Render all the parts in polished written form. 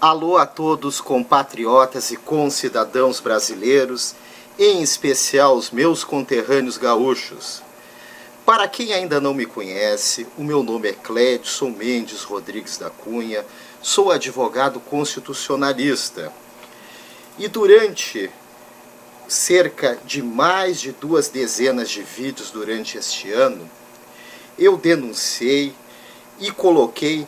Alô a todos compatriotas e concidadãos brasileiros, em especial os meus conterrâneos gaúchos. Para quem ainda não me conhece, o meu nome é Clédson Mendes Rodrigues da Cunha, sou advogado constitucionalista. E durante cerca de mais de 2 dezenas de vídeos durante este ano, eu denunciei e coloquei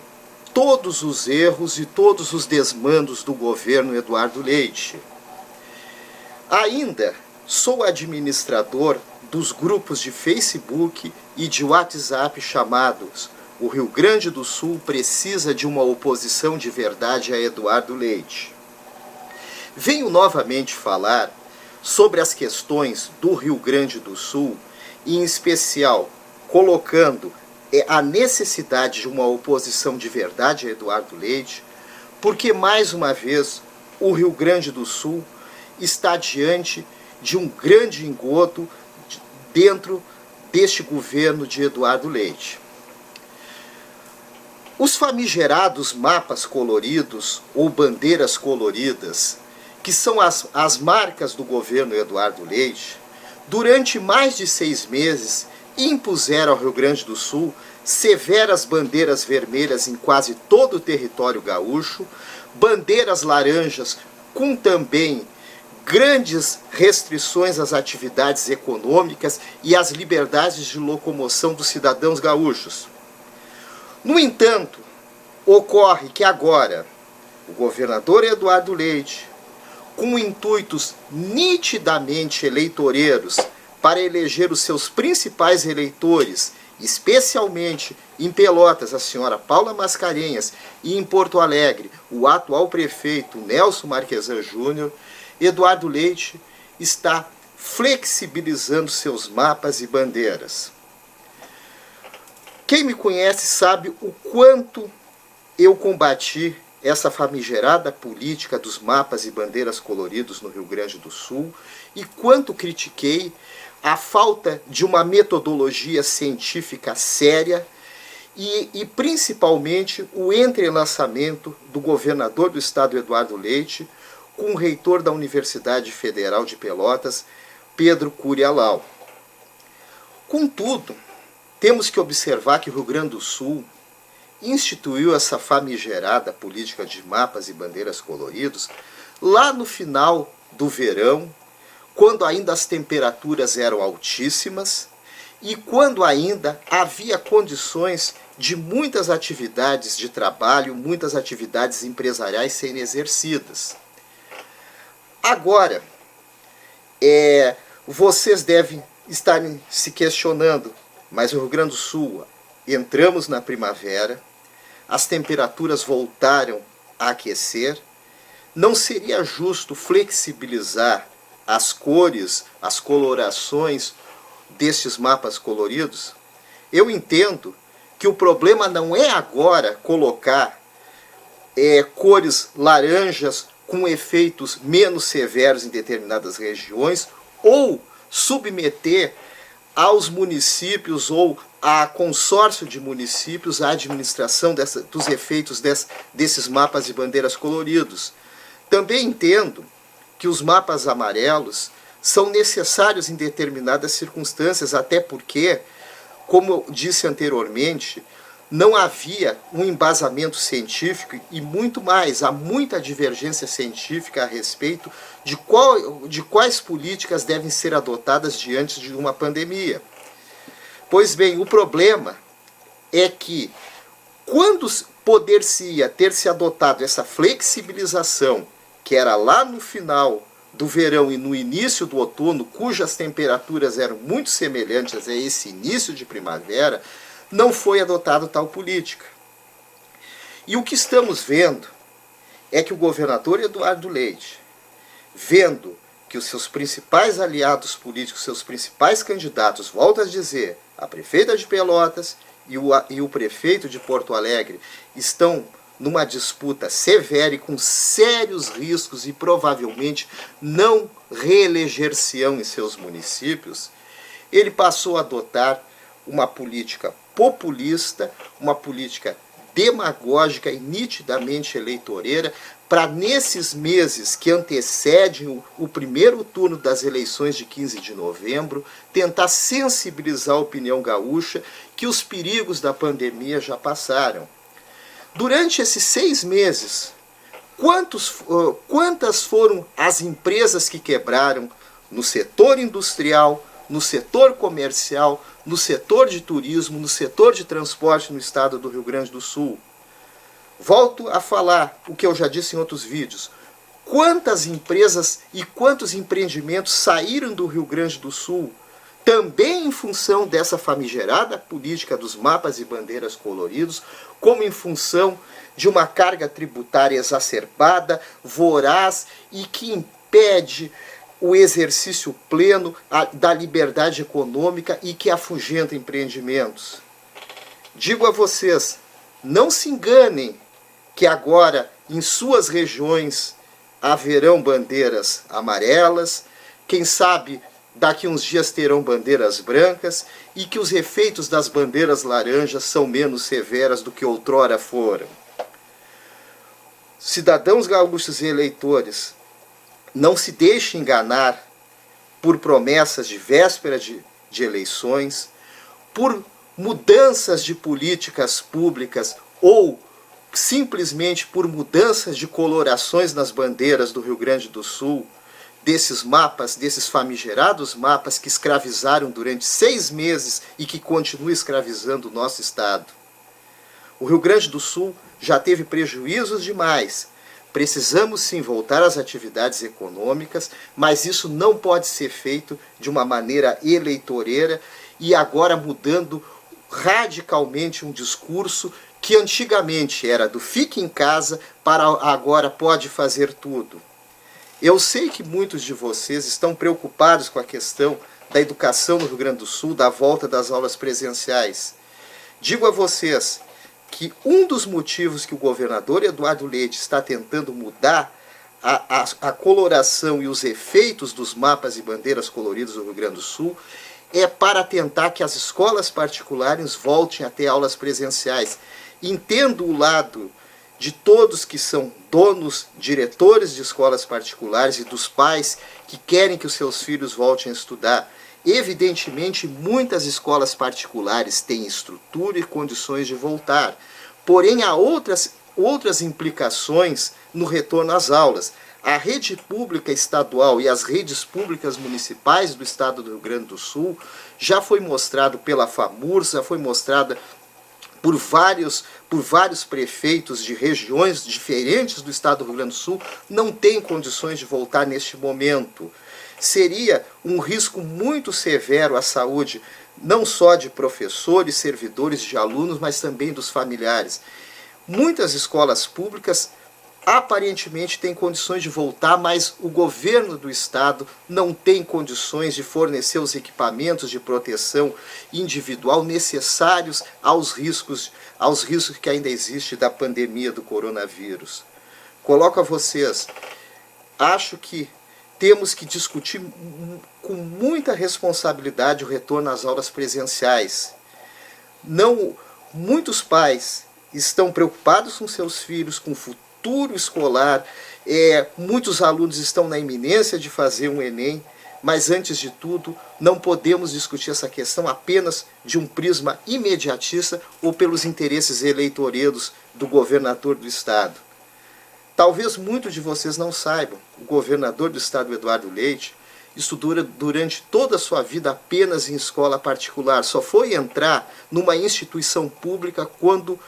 todos os erros e todos os desmandos do governo Eduardo Leite. Ainda sou administrador dos grupos de Facebook e de WhatsApp chamados O Rio Grande do Sul precisa de uma oposição de verdade a Eduardo Leite. Venho novamente falar sobre as questões do Rio Grande do Sul, e em especial colocando a necessidade de uma oposição de verdade a Eduardo Leite, porque mais uma vez o Rio Grande do Sul está diante de um grande engodo dentro deste governo de Eduardo Leite. Os famigerados mapas coloridos ou bandeiras coloridas, que são as marcas do governo Eduardo Leite, durante mais de 6 meses impuseram ao Rio Grande do Sul severas bandeiras vermelhas em quase todo o território gaúcho, bandeiras laranjas com também grandes restrições às atividades econômicas e às liberdades de locomoção dos cidadãos gaúchos. No entanto, ocorre que agora o governador Eduardo Leite, com intuitos nitidamente eleitoreiros para eleger os seus principais eleitores, especialmente em Pelotas, a senhora Paula Mascarenhas, e em Porto Alegre, o atual prefeito Nelson Marquesan Júnior, Eduardo Leite está flexibilizando seus mapas e bandeiras. Quem me conhece sabe o quanto eu combati essa famigerada política dos mapas e bandeiras coloridos no Rio Grande do Sul e quanto critiquei a falta de uma metodologia científica séria e principalmente o entrelaçamento do governador do estado Eduardo Leite com o reitor da Universidade Federal de Pelotas, Pedro Curialau. Contudo, temos que observar que o Rio Grande do Sul instituiu essa famigerada política de mapas e bandeiras coloridos lá no final do verão, quando ainda as temperaturas eram altíssimas e quando ainda havia condições de muitas atividades de trabalho, muitas atividades empresariais serem exercidas. Agora, vocês devem estar se questionando, mas o Rio Grande do Sul, entramos na primavera, as temperaturas voltaram a aquecer, não seria justo flexibilizar as cores, as colorações destes mapas coloridos? Eu entendo que o problema não é agora colocar cores laranjas com efeitos menos severos em determinadas regiões ou submeter aos municípios ou a consórcio de municípios a administração dos efeitos desses mapas e bandeiras coloridos. Também entendo que os mapas amarelos são necessários em determinadas circunstâncias, até porque, como eu disse anteriormente, não havia um embasamento científico e muito mais, há muita divergência científica a respeito de quais políticas devem ser adotadas diante de uma pandemia. Pois bem, o problema é que quando poder-se-ia ter se adotado essa flexibilização, que era lá no final do verão e no início do outono, cujas temperaturas eram muito semelhantes a esse início de primavera, não foi adotado tal política. E o que estamos vendo é que o governador Eduardo Leite, vendo que os seus principais aliados políticos, seus principais candidatos, volto a dizer, a prefeita de Pelotas e o prefeito de Porto Alegre, estão numa disputa severa e com sérios riscos e provavelmente não reeleger-se-ão em seus municípios, ele passou a adotar uma política populista, uma política demagógica e nitidamente eleitoreira para, nesses meses que antecedem o primeiro turno das eleições de 15 de novembro, tentar sensibilizar a opinião gaúcha que os perigos da pandemia já passaram. Durante esses 6 meses, quantas foram as empresas que quebraram no setor industrial, no setor comercial, no setor de turismo, no setor de transporte no estado do Rio Grande do Sul? Volto a falar o que eu já disse em outros vídeos. Quantas empresas e quantos empreendimentos saíram do Rio Grande do Sul também em função dessa famigerada política dos mapas e bandeiras coloridos, como em função de uma carga tributária exacerbada, voraz e que impede o exercício pleno da liberdade econômica e que afugenta empreendimentos. Digo a vocês, não se enganem que agora em suas regiões haverão bandeiras amarelas, quem sabe daqui uns dias terão bandeiras brancas e que os efeitos das bandeiras laranjas são menos severas do que outrora foram. Cidadãos gaúchos e eleitores, não se deixem enganar por promessas de véspera de eleições, por mudanças de políticas públicas ou simplesmente por mudanças de colorações nas bandeiras do Rio Grande do Sul, desses mapas, desses famigerados mapas que escravizaram durante 6 meses e que continuam escravizando o nosso estado. O Rio Grande do Sul já teve prejuízos demais. Precisamos sim voltar às atividades econômicas, mas isso não pode ser feito de uma maneira eleitoreira e agora mudando radicalmente um discurso que antigamente era do fique em casa para agora pode fazer tudo. Eu sei que muitos de vocês estão preocupados com a questão da educação no Rio Grande do Sul, da volta das aulas presenciais. Digo a vocês que um dos motivos que o governador Eduardo Leite está tentando mudar a coloração e os efeitos dos mapas e bandeiras coloridos do Rio Grande do Sul é para tentar que as escolas particulares voltem a ter aulas presenciais. Entendo o lado de todos que são donos, diretores de escolas particulares e dos pais que querem que os seus filhos voltem a estudar. Evidentemente, muitas escolas particulares têm estrutura e condições de voltar, porém há outras implicações no retorno às aulas. A rede pública estadual e as redes públicas municipais do estado do Rio Grande do Sul já foi mostrado pela FAMURS, já foi mostrada por vários prefeitos de regiões diferentes do estado do Rio Grande do Sul, não têm condições de voltar neste momento. Seria um risco muito severo à saúde, não só de professores, servidores, de alunos, mas também dos familiares. Muitas escolas públicas aparentemente têm condições de voltar, mas o governo do estado não tem condições de fornecer os equipamentos de proteção individual necessários aos riscos que ainda existem da pandemia do coronavírus. Coloco a vocês, acho que temos que discutir com muita responsabilidade o retorno às aulas presenciais. Muitos pais estão preocupados com seus filhos, com o futuro escolar, muitos alunos estão na iminência de fazer um Enem, mas antes de tudo, não podemos discutir essa questão apenas de um prisma imediatista ou pelos interesses eleitoreiros do governador do estado. Talvez muitos de vocês não saibam, o governador do estado, Eduardo Leite, estudou durante toda a sua vida apenas em escola particular, só foi entrar numa instituição pública quando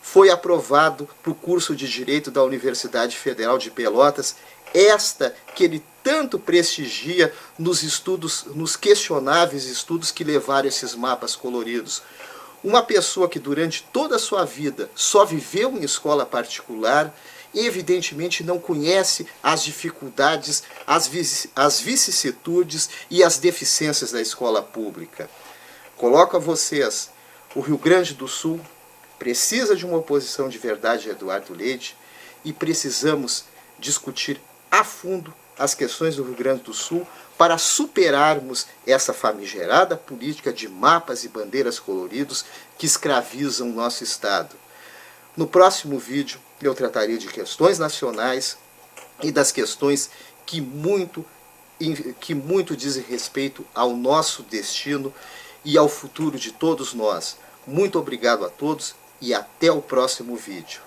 foi aprovado para o curso de Direito da Universidade Federal de Pelotas, esta que ele tanto prestigia nos questionáveis estudos que levaram esses mapas coloridos. Uma pessoa que durante toda a sua vida só viveu em escola particular, evidentemente não conhece as dificuldades, as vicissitudes e as deficiências da escola pública. Coloco a vocês, o Rio Grande do Sul precisa de uma oposição de verdade a Eduardo Leite e precisamos discutir a fundo as questões do Rio Grande do Sul para superarmos essa famigerada política de mapas e bandeiras coloridos que escravizam o nosso estado. No próximo vídeo eu tratarei de questões nacionais e das questões que muito dizem respeito ao nosso destino e ao futuro de todos nós. Muito obrigado a todos e até o próximo vídeo.